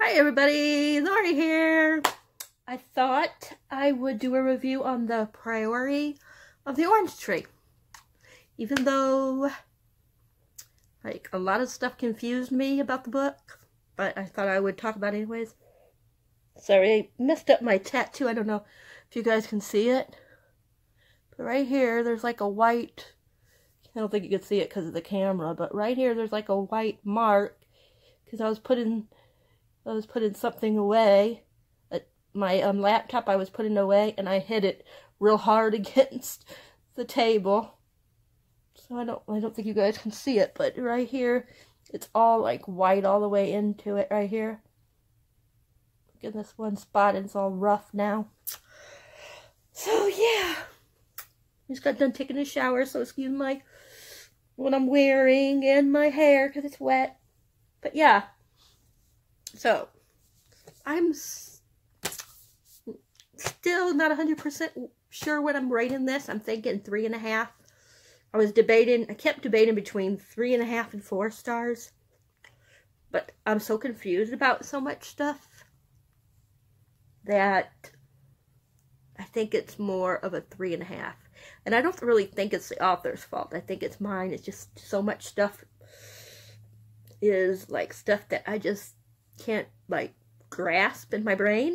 Hi everybody, Lori here. I thought I would do a review on the Priory of the Orange Tree. Even though, like, a lot of stuff confused me about the book, but I thought I would talk about it anyways. Sorry, I messed up my tattoo. I don't know if you guys can see it. But right here, there's like a white, I don't think you can see it because of the camera, but right here there's like a white mark because I was putting something away. My laptop I was putting away, and I hit it real hard against the table. So I don't think you guys can see it, but right here, it's all like white all the way into it right here. Look at this one spot, and it's all rough now. So yeah, I just got done taking a shower, so excuse what I'm wearing and my hair because it's wet. But yeah. So, I'm still not 100% sure when I'm rating this. I'm thinking 3.5. I kept debating between 3.5 and 4 stars. But I'm so confused about so much stuff that I think it's more of a 3.5. And I don't really think it's the author's fault. I think it's mine. It's just so much stuff is like stuff that I just can't like grasp in my brain.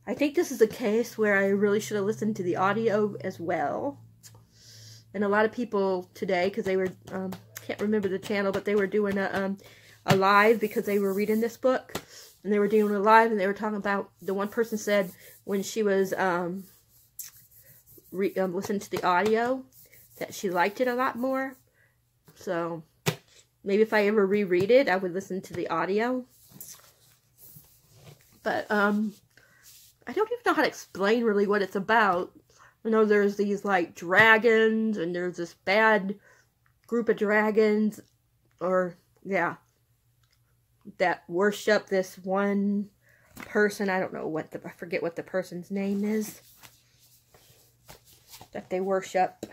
I think this is a case where I really should have listened to the audio as well. And a lot of people today, because they were can't remember the channel, but they were doing a live because they were reading this book, and they were doing a live, and they were talking about, the one person said when she was listening to the audio that she liked it a lot more. So maybe if I ever reread it, I would listen to the audio. But, I don't even know how to explain really what it's about. I know there's these, like, dragons, and there's this bad group of dragons, or, yeah, that worship this one person. I don't know I forget what the person's name is. That they worship.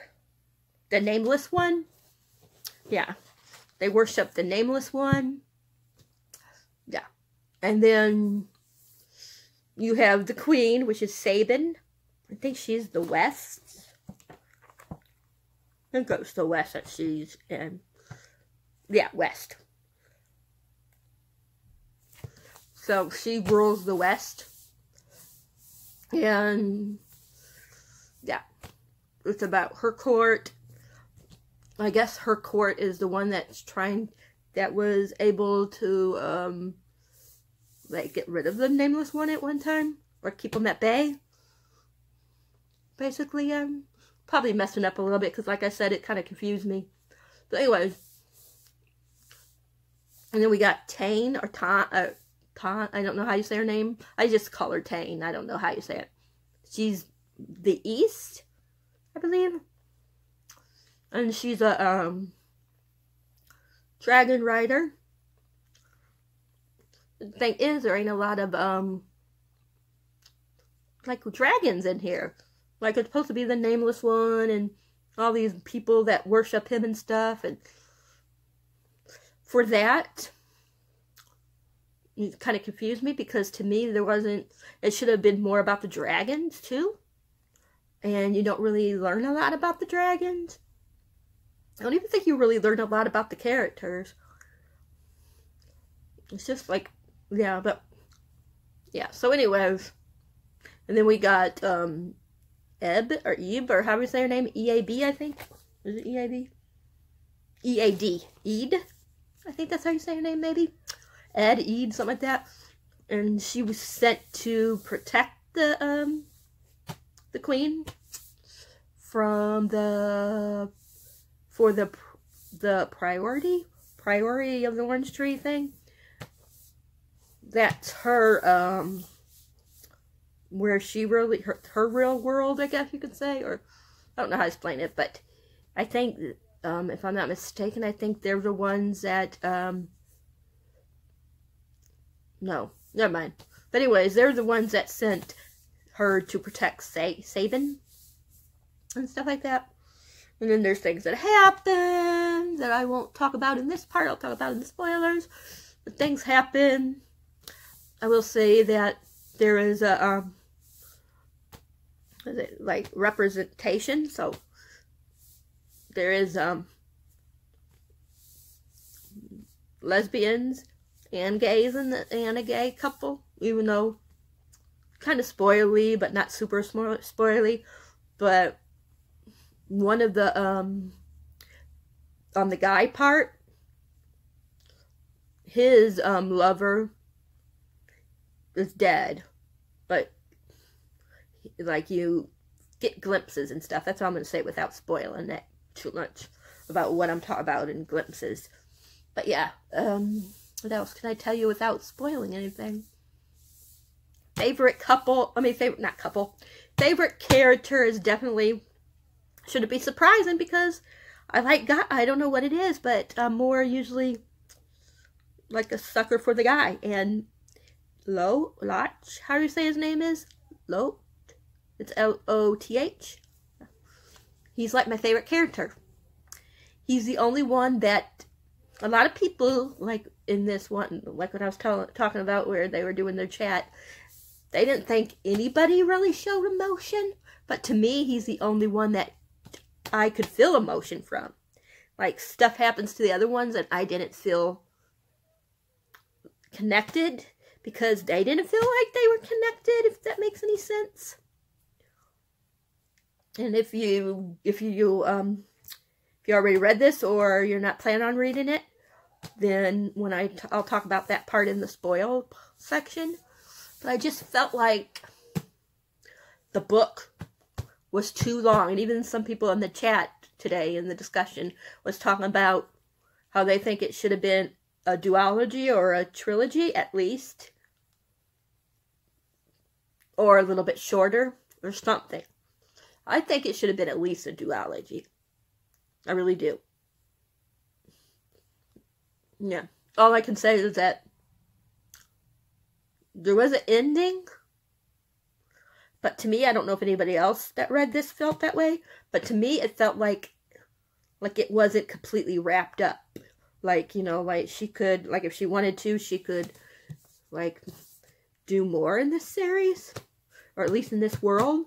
The nameless one? Yeah. They worship the nameless one. Yeah. And then you have the queen, which is Sabin. I think she's the West. I think it's the West that she's in. Yeah, West. So she rules the West. And yeah. It's about her court. I guess her court is the one that was able to, like, get rid of the nameless one at one time, or keep them at bay. Basically, I'm probably messing up a little bit, because like I said, it kind of confused me. But anyways, and then we got Tane, or Tan, I don't know how you say her name. I just call her Tane. I don't know how you say it. She's the East, I believe. And she's a dragon rider. The thing is, there ain't a lot of like dragons in here. Like, it's supposed to be the nameless one and all these people that worship him and stuff. And for that, it kind of confused me, because to me it should have been more about the dragons too. And you don't really learn a lot about the dragons. I don't even think you really learn a lot about the characters. It's just like, yeah, but, yeah, so anyways. And then we got, Ebe, or however you say her name, E-A-B, I think. Is it E-A-B? E-A-D. Eid? I think that's how you say her name, maybe. Eid, something like that. And she was sent to protect the queen from for the Priory of the Orange Tree thing. That's her, where she really, her real world, I guess you could say, or I don't know how to explain it, but I think, if I'm not mistaken, I think they're the ones that, no, never mind. But anyways, they're the ones that sent her to protect Sabin and stuff like that. And then there's things that happen that I won't talk about in this part. I'll talk about in the spoilers. things happen. I will say that there is a is it like representation? So there is lesbians and gays and a gay couple, even though kind of spoily, but not super spoily. But one of the on the guy part, his lover is dead, but like you get glimpses and stuff. That's all I'm going to say without spoiling it too much about what I'm talking about in glimpses. But yeah, what else can I tell you without spoiling anything? Favorite couple, favorite character is definitely, shouldn't be surprising because I like guy. I don't know what it is, but I'm more usually like a sucker for the guy. And Loch, how do you say his name is? Loch? It's L-O-T-H. He's like my favorite character. He's the only one that a lot of people, like in this one, like what I was talking about where they were doing their chat, they didn't think anybody really showed emotion. But to me, he's the only one that I could feel emotion from. Like, stuff happens to the other ones and I didn't feel connected because they didn't feel like they were connected, if that makes any sense. And if you already read this or you're not planning on reading it, then when I'll talk about that part in the spoil section. But I just felt like the book was too long. And even some people in the chat today in the discussion was talking about how they think it should have been a duology or a trilogy at least. Or a little bit shorter or something. I think it should have been at least a duology. I really do. Yeah. All I can say is that there was an ending. But to me, I don't know if anybody else that read this felt that way. But to me, it felt like it wasn't completely wrapped up. Like, you know, like she could, like if she wanted to, she could, like, do more in this series. Or at least in this world.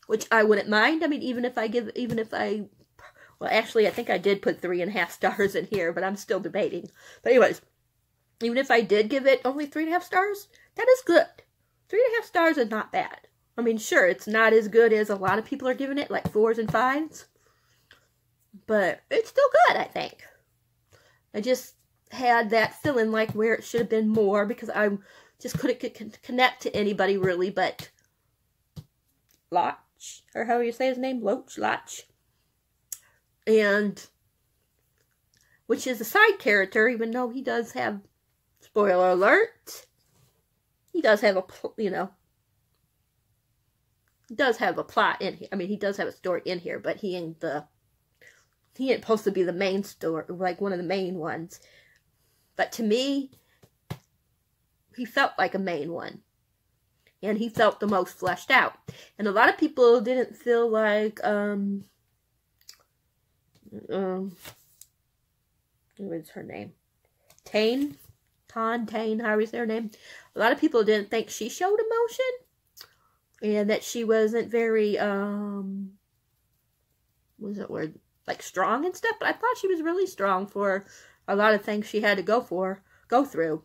Which I wouldn't mind. I mean, well, actually, I think I did put 3.5 stars in here, but I'm still debating. But anyways, even if I did give it only 3.5 stars, that is good. 3.5 stars is not bad. I mean, sure, it's not as good as a lot of people are giving it, like 4s and 5s. But it's still good, I think. I just had that feeling like where it should have been more, because I just couldn't connect to anybody really, but Loch, or how you say his name? Loch. And, which is a side character, even though he does have, spoiler alert, he does have a, you know, he does have a plot in here. I mean, he does have a story in here, but he ain't supposed to be the main story, like one of the main ones. But to me, he felt like a main one. And he felt the most fleshed out. And a lot of people didn't feel like, what's her name? Tane, however you say her name. A lot of people didn't think she showed emotion. And that she wasn't very, what was that word? Like strong and stuff. But I thought she was really strong for a lot of things she had to go through.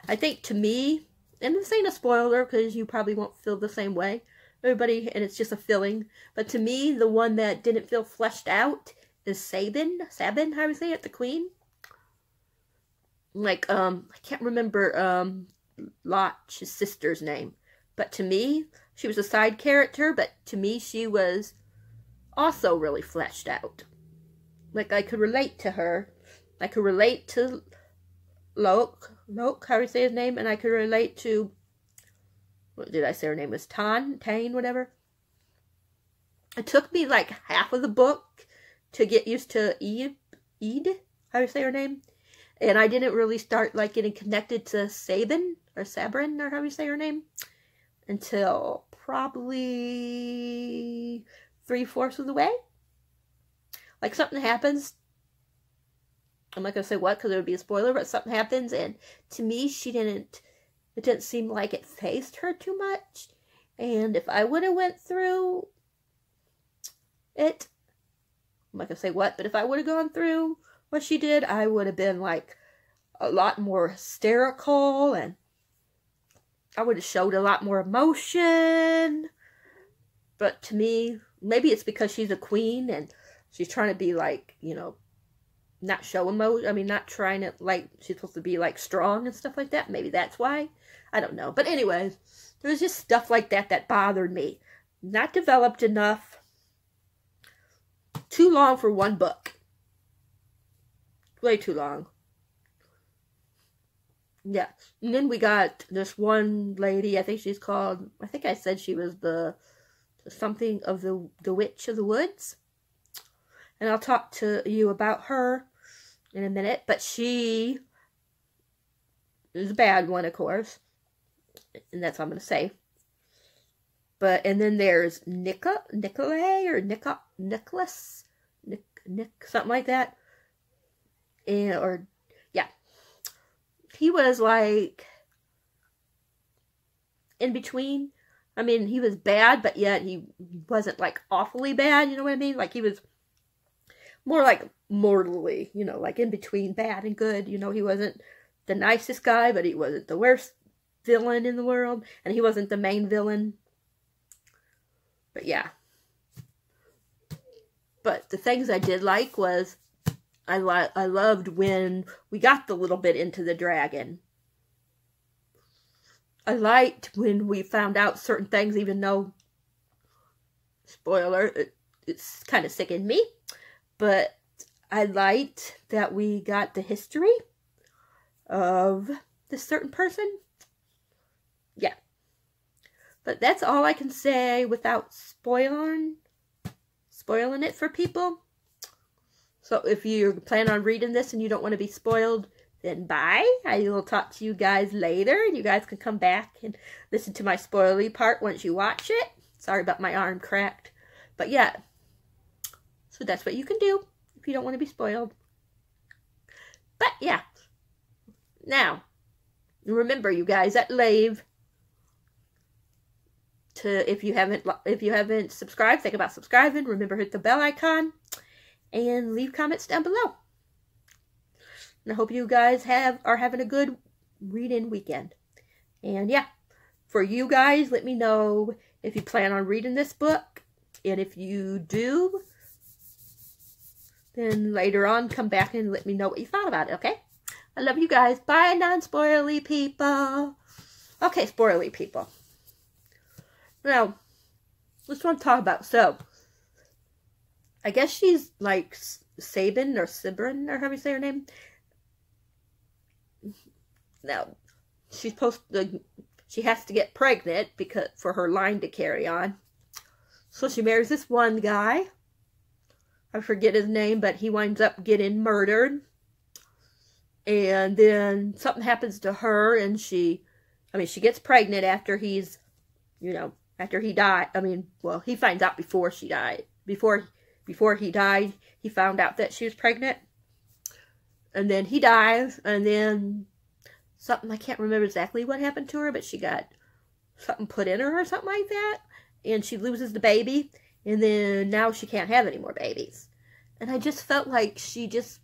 I think to me, and this ain't a spoiler because you probably won't feel the same way. Everybody, and it's just a feeling. But to me, the one that didn't feel fleshed out is Sabin, how you say it, the queen. Like, I can't remember, Loch's sister's name. But to me, she was a side character, but to me, she was also really fleshed out. Like, I could relate to her. I could relate to Loch, how do you say his name? And I could relate to, what did I say her name was? Tane, whatever. It took me like half of the book to get used to Ede, how do you say her name? And I didn't really start like getting connected to Sabin, or how do you say her name? Until probably 3/4 of the way. Like something happens I'm not going to say what because it would be a spoiler, but something happens, and to me, it didn't seem like it fazed her too much. And if I would have went through it, I'm not going to say what, but if I would have gone through what she did, I would have been like a lot more hysterical, and I would have showed a lot more emotion. But to me, maybe it's because she's a queen and she's trying to be like, you know, not show emotion. I mean, not trying to, like, she's supposed to be like strong and stuff like that. Maybe that's why. I don't know. But anyways, there was just stuff like that that bothered me. Not developed enough. Too long for one book. Way too long. Yeah. And then we got this one lady, I think she's called, I think I said she was the something of the Witch of the Woods. And I'll talk to you about her in a minute. But she is a bad one, of course. And that's what I'm going to say. But, and then there's Nicholas, something like that. And, or, yeah. He was like in between. I mean, he was bad, but yet he wasn't like awfully bad, you know what I mean? Like he was more like mortally, you know, like in between bad and good. You know, he wasn't the nicest guy, but he wasn't the worst villain in the world. And he wasn't the main villain. But yeah. But the things I did like was I loved when we got the little bit into the dragon. I liked when we found out certain things, even though, spoiler, it's kind of sickened me. But I liked that we got the history of this certain person. Yeah. But that's all I can say without spoiling it for people. So if you plan on reading this and you don't want to be spoiled, then bye. I will talk to you guys later. And you guys can come back and listen to my spoilery part once you watch it. Sorry about my arm cracked. But yeah. So that's what you can do if you don't want to be spoiled. But yeah. Now, remember you guys that leave. If you haven't subscribed, think about subscribing. Remember, hit the bell icon and leave comments down below. And I hope you guys are having a good reading weekend. And yeah, for you guys, let me know if you plan on reading this book. And if you do, then later on, come back and let me know what you thought about it, okay? I love you guys. Bye, non-spoilery people. Okay, spoilery people. Now, let's want to talk about, so, I guess she's like Sabin or Sibrin, or however you say her name. Now, she has to get pregnant for her line to carry on. So she marries this one guy. I forget his name, but he winds up getting murdered. And then something happens to her, and she gets pregnant after he's, you know, after he died. I mean, well, he finds out before she died. Before he died, he found out that she was pregnant. And then he dies, and then something, I can't remember exactly what happened to her, but she got something put in her or something like that. And she loses the baby, and then now she can't have any more babies. And I just felt like she just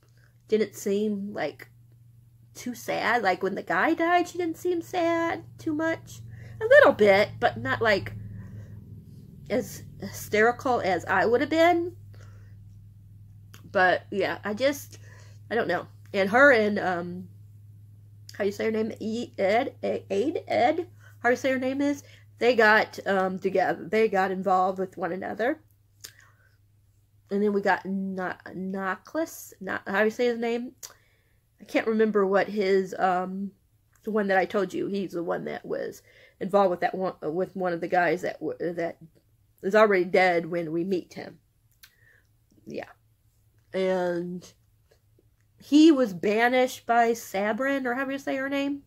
didn't seem like too sad. Like when the guy died, she didn't seem sad too much. A little bit, but not like as hysterical as I would have been. But yeah, I don't know. And her and how you say her name? Ed. How you say her name is? They got together. They got involved with one another. And then we got Nicholas. How you say his name? I can't remember what his the one that I told you. He's the one that was involved with that one with one of the guys that is already dead when we meet him. Yeah. And he was banished by Sabrin, or however you say her name,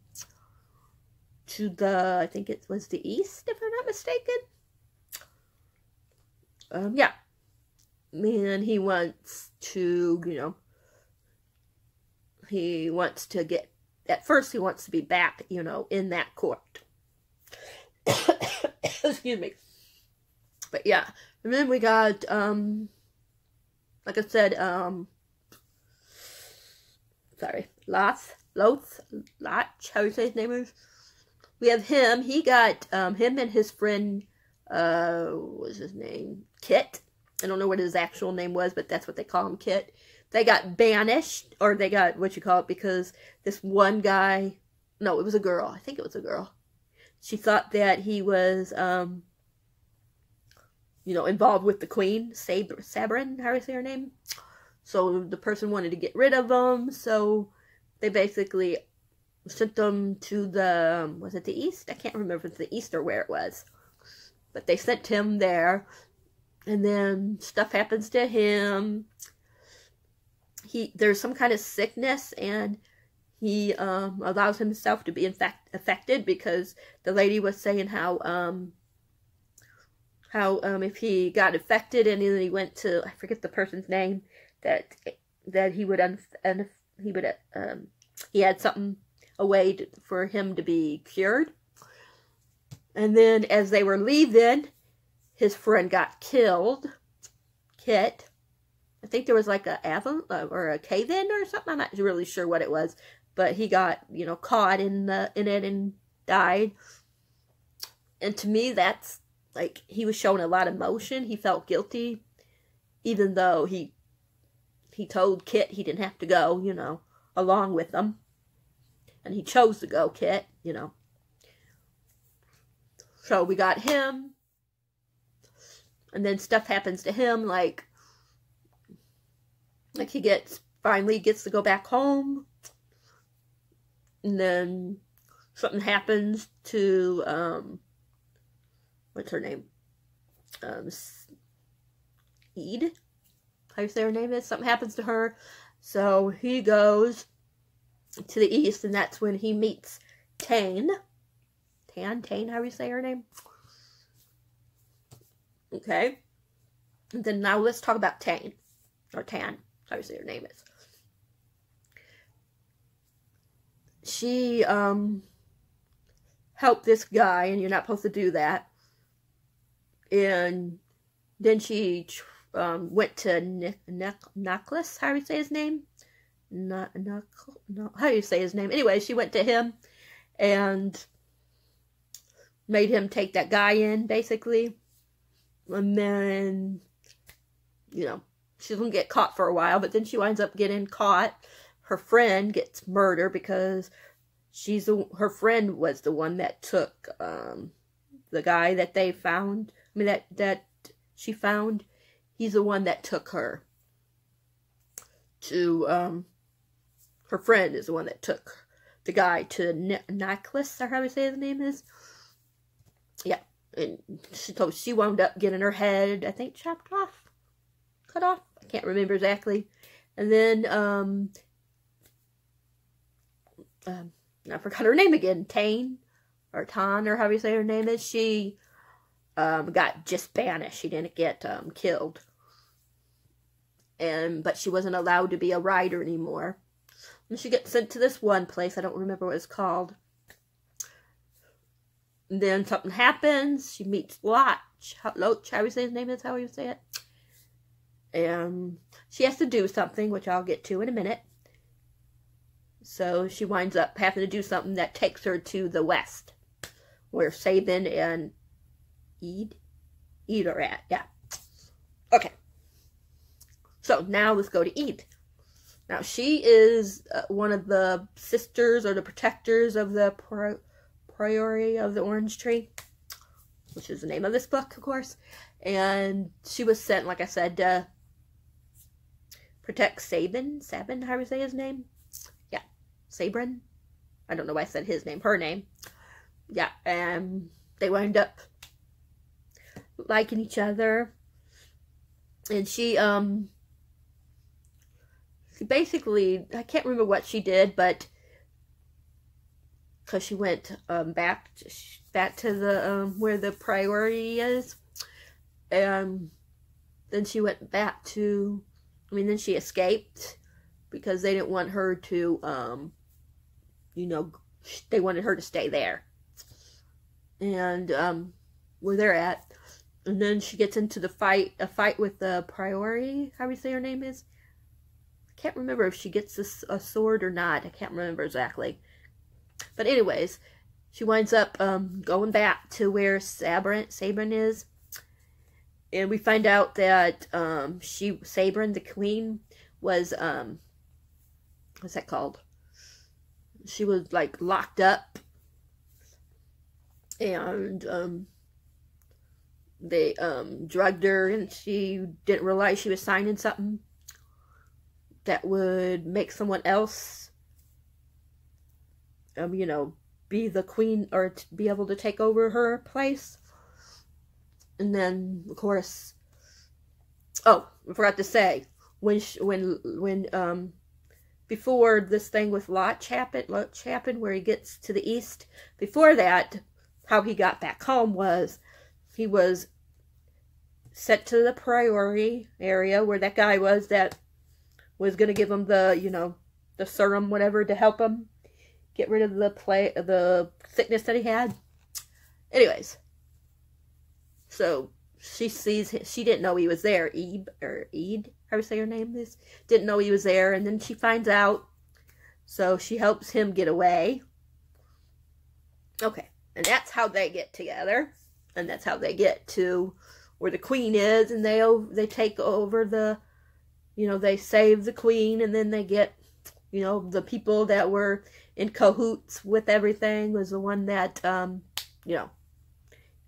to the, I think it was the east, if I'm not mistaken. Yeah. And he wants to, you know, he wants to get, at first he wants to be back, you know, in that court. Excuse me. But yeah, and then we got, like I said, sorry, Loth, how do you say his name is? We have him. He got, him and his friend, what was his name? Kit. I don't know what his actual name was, but that's what they call him, Kit. They got banished, or they got, what you call it, because this one guy, no, it was a girl. I think it was a girl. She thought that he was, you know, involved with the queen, Sabrin, how do you say her name? So the person wanted to get rid of him, so they basically sent them to the, was it the east? I can't remember if it's the east or where it was. But they sent him there, and then stuff happens to him. There's some kind of sickness, and he allows himself to be affected, because the lady was saying how if he got affected and then he went to, I forget the person's name, that he would he had something, a way for him to be cured. And then as they were leaving, his friend got killed, Kit. I think there was like a or a cave-in or something. I'm not really sure what it was, but he got, you know, caught in it and died. And to me, that's like, he was showing a lot of emotion. He felt guilty, even though he told Kit he didn't have to go, you know, along with them. And he chose to go, Kit, you know. So we got him. And then stuff happens to him, like he finally gets to go back home. And then something happens to, what's her name? Ede? How do you say her name is? Something happens to her. So he goes to the east, and that's when he meets Tane. Tane, how do you say her name? Okay. And then now let's talk about Tane. Or Tan, how do you say her name is. She, helped this guy, and you're not supposed to do that. And then she went to Nicholas, how do you say his name? No, how do you say his name? Anyway, she went to him and made him take that guy in, basically. And then, you know, she doesn't get caught for a while, but then she winds up getting caught. Her friend gets murdered because her friend was the one that took the guy that they found. I mean, that she found. He's the one that took her to, her friend is the one that took the guy to Nicholas, or how do you say his name is? Yeah. And she wound up getting her head, I think, chopped off. Cut off. I can't remember exactly. And then, I forgot her name again. Tane, or Tan, or how do you say her name is. She, got just banished. She didn't get, killed. But she wasn't allowed to be a rider anymore. And she gets sent to this one place. I don't remember what it's called. And then something happens. She meets Loch, how do you say his name is? How do you say it? And she has to do something, which I'll get to in a minute. So she winds up having to do something that takes her to the west, where Sabin and Ede are at. Yeah. Okay. So now let's go to Ede. Now she is one of the sisters or the protectors of the Priory of the Orange Tree, which is the name of this book, of course. And she was sent, like I said, to protect Sabin, how do you say his name? Yeah, Sabrin. I don't know why I said his name, her name. Yeah, and they wind up liking each other. And she basically, I can't remember what she did, but because she went back to the where the Priory is, and then she went back to, then she escaped because they didn't want her to, you know, they wanted her to stay there. And where they're at. And then she gets into a fight with the Priory, how do you say her name is? I can't remember if she gets a sword or not. I can't remember exactly. But anyways, she winds up going back to where Sabrin is. And we find out that Sabrin, the queen, was, what's that called? She was, like, locked up. And they drugged her, and she didn't realize she was signing something that would make someone else, you know, be the queen, or to be able to take over her place. And then, of course, oh, I forgot to say, when before this thing with Lotch happened, where he gets to the east, before that, how he got back home was, he was sent to the Priory area where that guy was that was going to give him the, you know, the serum, whatever, to help him get rid of the sickness that he had. Anyways, so she sees, she didn't know he was there, Eid, how do you say her name is? Didn't know he was there, and then she finds out, so she helps him get away. Okay, and that's how they get together, and that's how they get to where the queen is, and they take over the, you know, they save the queen, and then they get, you know, the people that were in cahoots with everything was the one that, you know,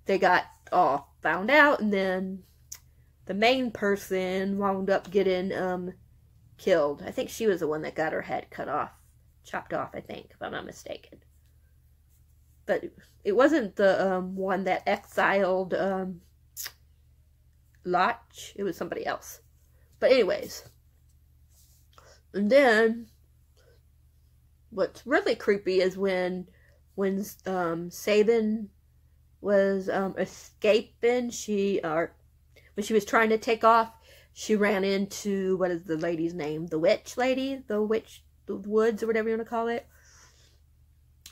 they got all found out, and then the main person wound up getting killed. I think she was the one that got her head chopped off, I think, if I'm not mistaken. But it wasn't the one that exiled Lotch. It was somebody else. But anyways. And then, what's really creepy is when Sabin was escaping, when she was trying to take off, she ran into, what is the lady's name? The witch lady? The woods, or whatever you want to call it.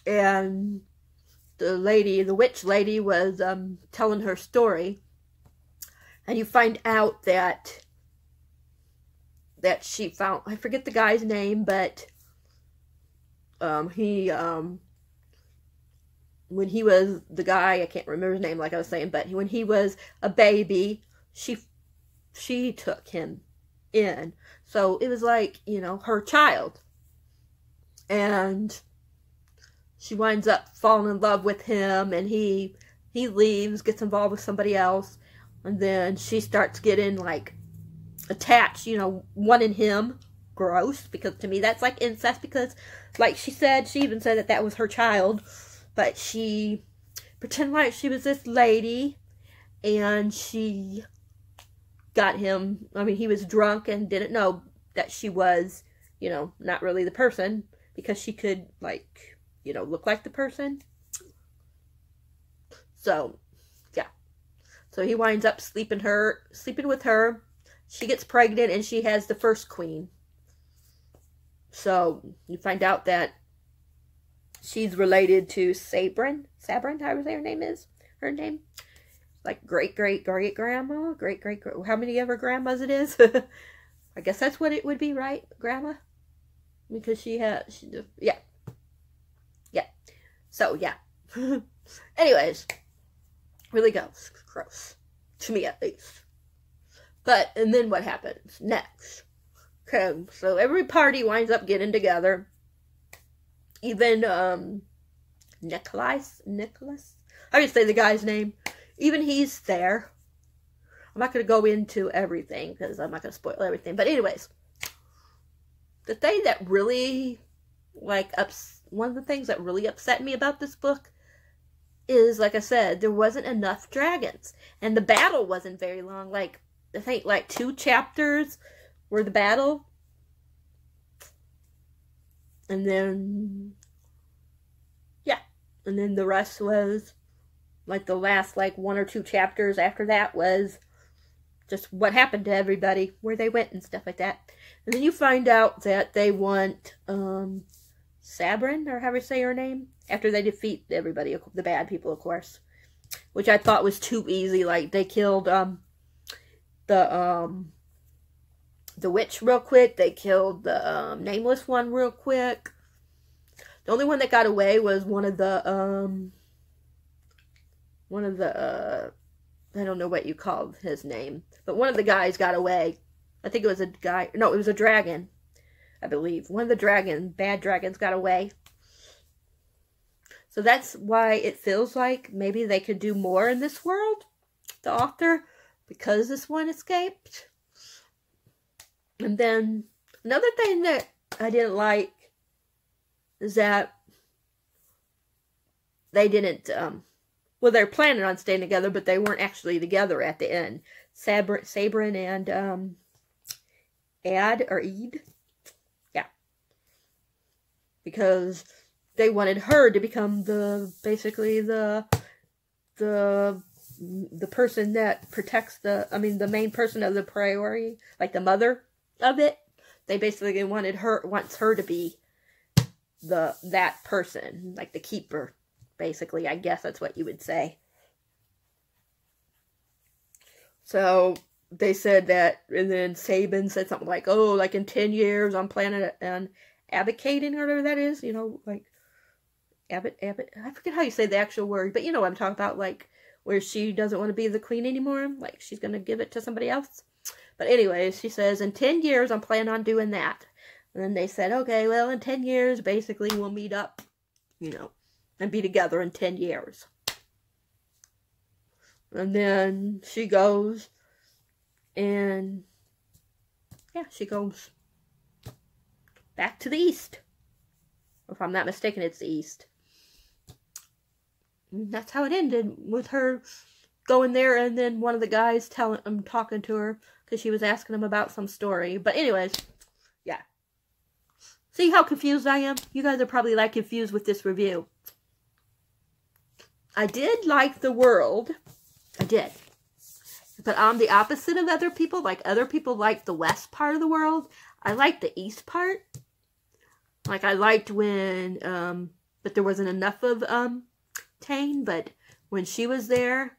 And the witch lady was telling her story. And you find out that she found, I forget the guy's name, but when he was the guy, I can't remember his name like I was saying, but when he was a baby, she took him in. So it was like, you know, her child. And she winds up falling in love with him, and he leaves, gets involved with somebody else, and then she starts getting, like, attached, you know, wanting him. Gross, because to me that's like incest, because, like she said, she even said that was her child, but she pretended like she was this lady, and she got him, I mean, he was drunk and didn't know that she was, you know, not really the person, because she could, like, you know, look like the person. So, yeah. So he winds up sleeping with her. She gets pregnant, and she has the first queen. So, you find out that she's related to Sabrin, how do you say her name is? Her name? Like great-great-great-grandma? How many ever grandmas it is? I guess that's what it would be, right? Grandma? Because yeah. So, yeah. Anyways, really gross. To me, at least. But, and then what happens next? Okay, so every party winds up getting together. Even, Nicholas? How do you say the guy's name? Even he's there. I'm not going to go into everything, because I'm not going to spoil everything. But anyways, the thing that really, like, one of the things that really upset me about this book is, like I said, there wasn't enough dragons. And the battle wasn't very long. Like, I think, like, 2 chapters were the battle. And then, yeah. And then the rest was, like, the last, like, 1 or 2 chapters after that was just what happened to everybody, where they went and stuff like that. And then you find out that they want Sabrin, or however you say her name, after they defeat everybody, the bad people, of course. Which I thought was too easy. Like, they killed the witch real quick. They killed the nameless one real quick. The only one that got away was one of the I don't know what you called his name, but one of the guys got away. I think it was a guy. No, it was a dragon, I believe. One of the bad dragons got away. So that's why it feels like maybe they could do more in this world, the author, because this one escaped. And then another thing that I didn't like is that they didn't, well, they're planning on staying together, but they weren't actually together at the end. Sabrin and Ed. Yeah. Because they wanted her to become basically the person that protects the main person of the Priory, like the mother of it. They basically wants her to be that person, like the keeper, basically. I guess that's what you would say. So they said that, and then Sabin said something like, oh, like in 10 years I'm planning on abdicating, or whatever that is, like Abbott, I forget how you say the actual word, but you know what I'm talking about, like, where she doesn't want to be the queen anymore, like, she's going to give it to somebody else. But anyways, she says, in 10 years, I'm planning on doing that. And then they said, okay, well, in 10 years, basically, we'll meet up, and be together in 10 years. And then she goes, and, yeah, she goes back to the east. If I'm not mistaken, it's the east. And that's how it ended, with her going there, and then one of the guys talking to her, because she was asking him about some story. But anyways, yeah. See how confused I am? You guys are probably like confused with this review. I did like the world. I did. But I'm the opposite of other people. Like, other people like the west part of the world. I like the east part. Like, I liked when, but there wasn't enough of, Tane, but when she was there,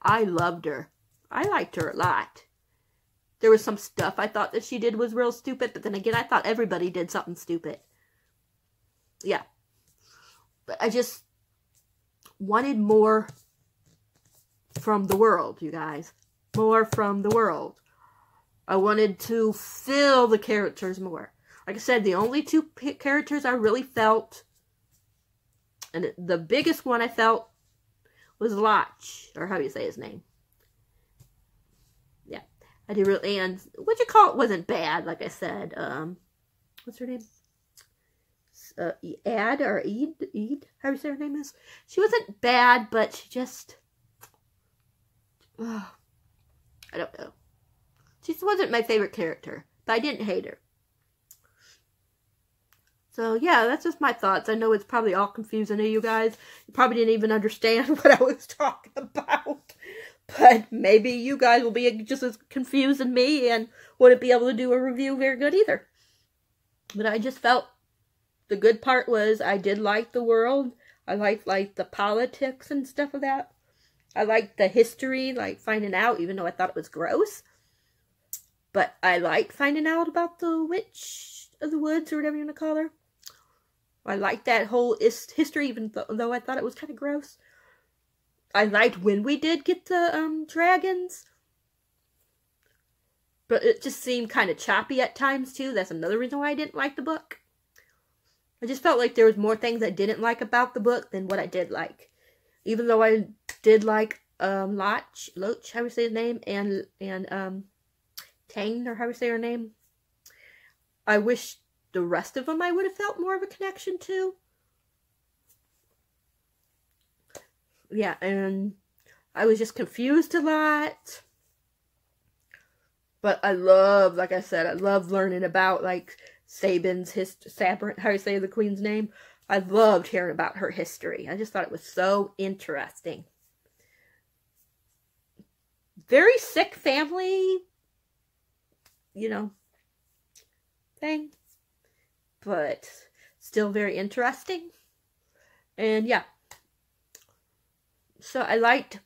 I loved her. I liked her a lot. There was some stuff I thought that she did was real stupid, but then again, I thought everybody did something stupid. Yeah. But I just wanted more from the world, you guys. More from the world. I wanted to feel the characters more. Like I said, the only two characters I really felt, and the biggest one I felt, was Lotch, or how do you say his name? Yeah, I did really, and what you call it wasn't bad, like I said. What's her name? Ed, or Ed, how do you say her name is? She wasn't bad, but she just, I don't know. She just wasn't my favorite character, but I didn't hate her. So, yeah, that's just my thoughts. I know it's probably all confusing to you guys. You probably didn't even understand what I was talking about. But maybe you guys will be just as confused as me and wouldn't be able to do a review very good either. But I just felt the good part was I did like the world. I liked, like, the politics and stuff of that. I liked the history, like, finding out, even though I thought it was gross. But I liked finding out about the witch of the woods, or whatever you want to call her. I liked that whole history, even though I thought it was kind of gross. I liked when we did get the dragons. But it just seemed kind of choppy at times, too. That's another reason why I didn't like the book. I just felt like there was more things I didn't like about the book than what I did like. Even though I did like Loach, how do you say his name? And Tane, or how do you say her name? I wish the rest of them I would have felt more of a connection to. Yeah, and I was just confused a lot. But I love, like I said, I love learning about, like, Sabin's Sabrin, how do you say the queen's name? I loved hearing about her history. I just thought it was so interesting. very sick family, you know, thing. But still very interesting. And yeah. So I liked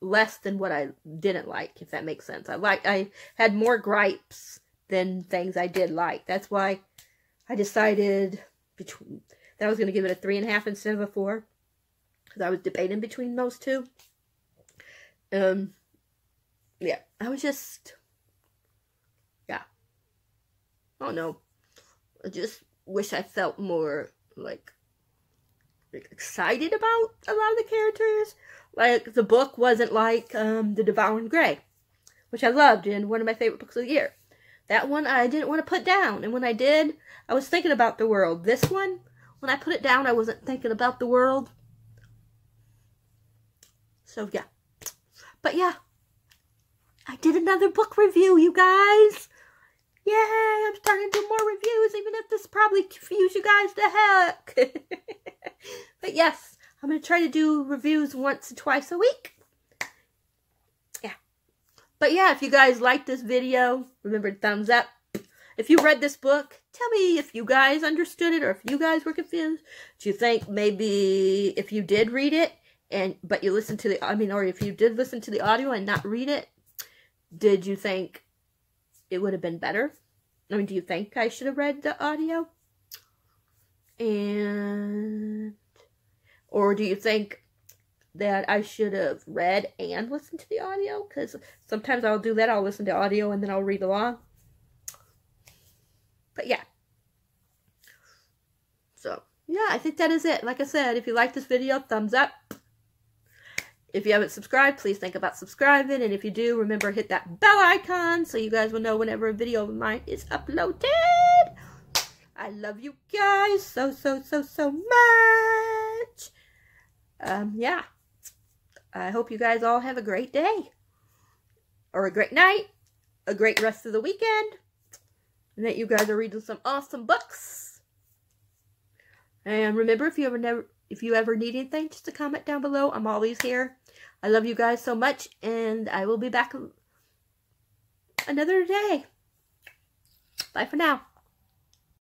less than what I didn't like, if that makes sense. I had more gripes than things I did like. That's why I decided that I was going to give it a 3.5 instead of a 4. Because I was debating between those two. Yeah, I was just, yeah. I don't know. I just wish I felt more, like excited about a lot of the characters. Like, the book wasn't like, The Devouring Grey, which I loved and one of my favorite books of the year. That one I didn't want to put down, and when I did, I was thinking about the world. This one, when I put it down, I wasn't thinking about the world. So, yeah. But, yeah. I did another book review, you guys. Yay, I'm starting to do more reviews, even if this probably confused you guys to heck. But, yes, I'm going to try to do reviews once or twice a week. Yeah. But, yeah, if you guys liked this video, remember to thumbs up. If you read this book, tell me if you guys understood it or if you guys were confused. Do you think maybe if you did read it, but you listened to or if you did listen to the audio and not read it, did you think it would have been better? I mean, do you think I should have read the audio? Or do you think that I should have read and listened to the audio? Because sometimes I'll do that. I'll listen to audio and then I'll read along. But yeah. So, yeah, I think that is it. Like I said, if you like this video, thumbs up. If you haven't subscribed, please think about subscribing. And if you do, remember, hit that bell icon so you guys will know whenever a video of mine is uploaded. I love you guys so, so, so, so much. Yeah. I hope you guys all have a great day. Or a great night. A great rest of the weekend. And that you guys are reading some awesome books. And remember, if you ever need anything, just a comment down below. I'm always here. I love you guys so much, and I will be back another day. Bye for now.